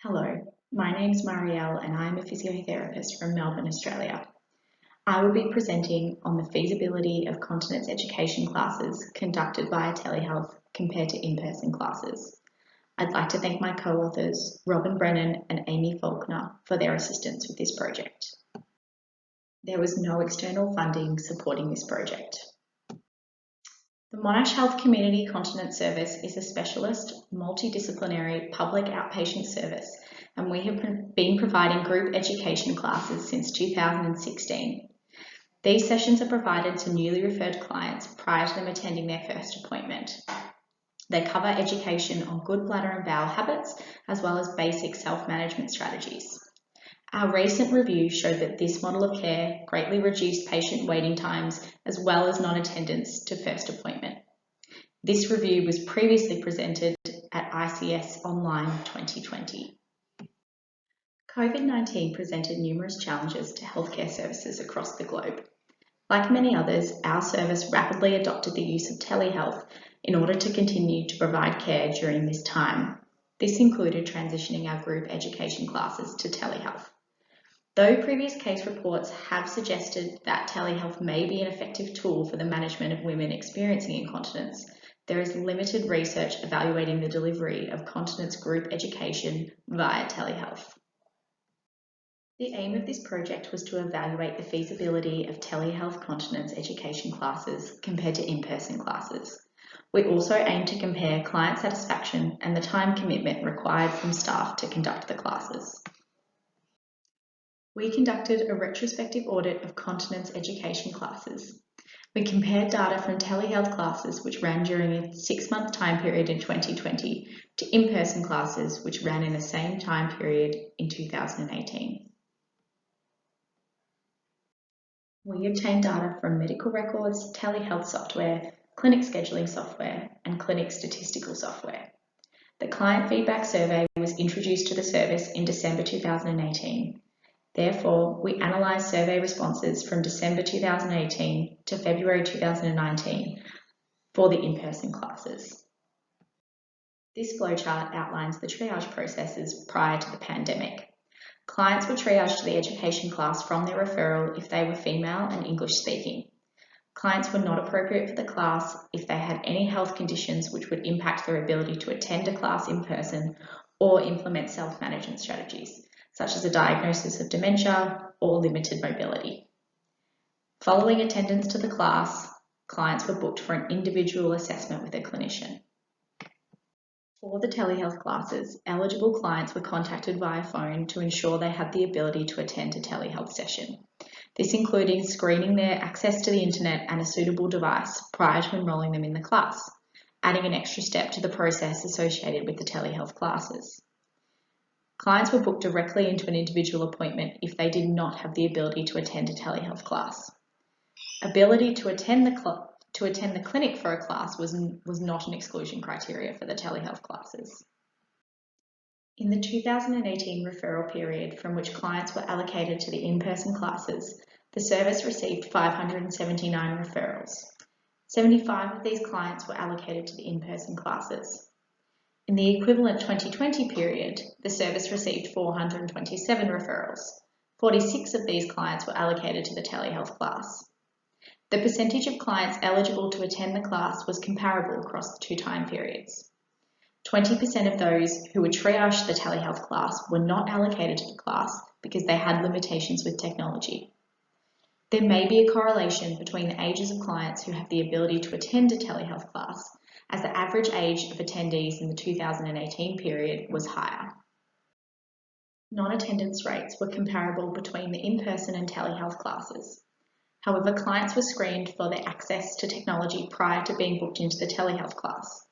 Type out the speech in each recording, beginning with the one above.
Hello, my name's Marielle and I'm a physiotherapist from Melbourne, Australia. I will be presenting on the feasibility of continence education classes conducted via telehealth compared to in-person classes. I'd like to thank my co-authors, Brennen and Amy Faulkner, for their assistance with this project. There was no external funding supporting this project. The Monash Health Community Continence Service is a specialist, multidisciplinary public outpatient service, and we have been providing group education classes since 2016. These sessions are provided to newly referred clients prior to them attending their first appointment. They cover education on good bladder and bowel habits, as well as basic self-management strategies. Our recent review showed that this model of care greatly reduced patient waiting times as well as non-attendance to first appointment. This review was previously presented at ICS Online 2020. COVID-19 presented numerous challenges to healthcare services across the globe. Like many others, our service rapidly adopted the use of telehealth in order to continue to provide care during this time. This included transitioning our group education classes to telehealth. Though previous case reports have suggested that telehealth may be an effective tool for the management of women experiencing incontinence, there is limited research evaluating the delivery of continence group education via telehealth. The aim of this project was to evaluate the feasibility of telehealth continence education classes compared to in-person classes. We also aim to compare client satisfaction and the time commitment required from staff to conduct the classes. We conducted a retrospective audit of continence education classes. We compared data from telehealth classes which ran during a 6-month time period in 2020 to in-person classes which ran in the same time period in 2018. We obtained data from medical records, telehealth software, clinic scheduling software, and clinic statistical software. The client feedback survey was introduced to the service in December 2018. Therefore, we analysed survey responses from December 2018 to February 2019 for the in-person classes. This flowchart outlines the triage processes prior to the pandemic. Clients were triaged to the education class from their referral if they were female and English speaking. Clients were not appropriate for the class if they had any health conditions which would impact their ability to attend a class in person or implement self-management strategies, such as a diagnosis of dementia or limited mobility. Following attendance to the class, clients were booked for an individual assessment with a clinician. For the telehealth classes, eligible clients were contacted via phone to ensure they had the ability to attend a telehealth session. This including screening their access to the internet and a suitable device prior to enrolling them in the class, adding an extra step to the process associated with the telehealth classes. Clients were booked directly into an individual appointment if they did not have the ability to attend a telehealth class. Ability to attend the clinic for a class was not an exclusion criteria for the telehealth classes. In the 2018 referral period from which clients were allocated to the in-person classes, the service received 579 referrals. 75 of these clients were allocated to the in-person classes. In the equivalent 2020 period, the service received 427 referrals. 46 of these clients were allocated to the telehealth class. The percentage of clients eligible to attend the class was comparable across the two time periods. 20% of those who were triaged to the telehealth class were not allocated to the class because they had limitations with technology. There may be a correlation between the ages of clients who have the ability to attend a telehealth class, as the average age of attendees in the 2018 period was higher. Non-attendance rates were comparable between the in-person and telehealth classes. However, clients were screened for their access to technology prior to being booked into the telehealth class.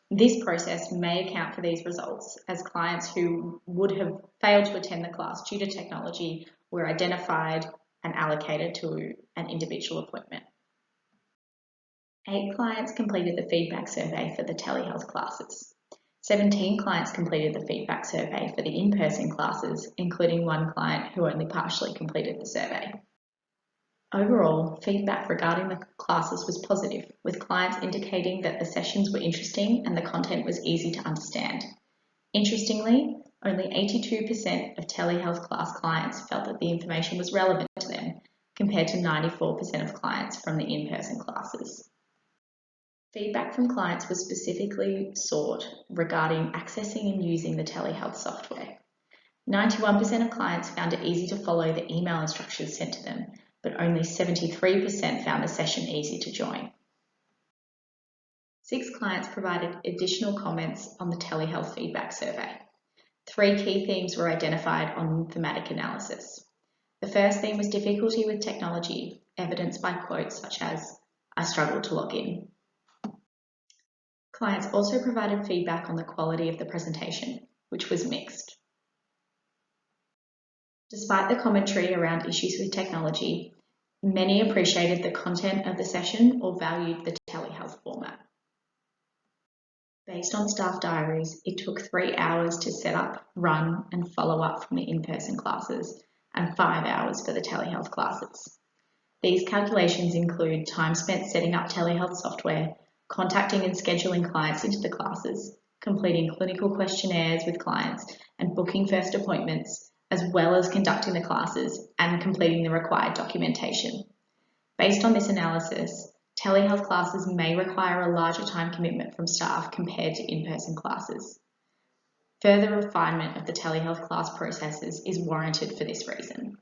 This process may account for these results, as clients who would have failed to attend the class due to technology were identified and allocated to an individual appointment. 8 clients completed the feedback survey for the telehealth classes. 17 clients completed the feedback survey for the in-person classes, including 1 client who only partially completed the survey. Overall, feedback regarding the classes was positive, with clients indicating that the sessions were interesting and the content was easy to understand. Interestingly, only 82% of telehealth class clients felt that the information was relevant to them, compared to 94% of clients from the in-person classes. Feedback from clients was specifically sought regarding accessing and using the telehealth software. 91% of clients found it easy to follow the email instructions sent to them, but only 73% found the session easy to join. 6 clients provided additional comments on the telehealth feedback survey. 3 key themes were identified on thematic analysis. The first theme was difficulty with technology, evidenced by quotes such as, "I struggle to log in." Clients also provided feedback on the quality of the presentation, which was mixed. Despite the commentary around issues with technology, many appreciated the content of the session or valued the telehealth format. Based on staff diaries, it took 3 hours to set up, run, and follow up from the in-person classes, and 5 hours for the telehealth classes. These calculations include time spent setting up telehealth software, contacting and scheduling clients into the classes, completing clinical questionnaires with clients, and booking first appointments, as well as conducting the classes and completing the required documentation. Based on this analysis, telehealth classes may require a larger time commitment from staff compared to in-person classes. Further refinement of the telehealth class processes is warranted for this reason.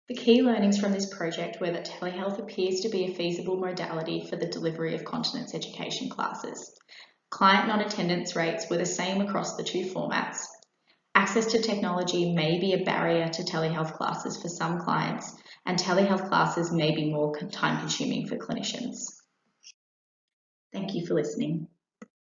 The key learnings from this project were that telehealth appears to be a feasible modality for the delivery of continence education classes. Client non-attendance rates were the same across the 2 formats. Access to technology may be a barrier to telehealth classes for some clients, and telehealth classes may be more time-consuming for clinicians. Thank you for listening.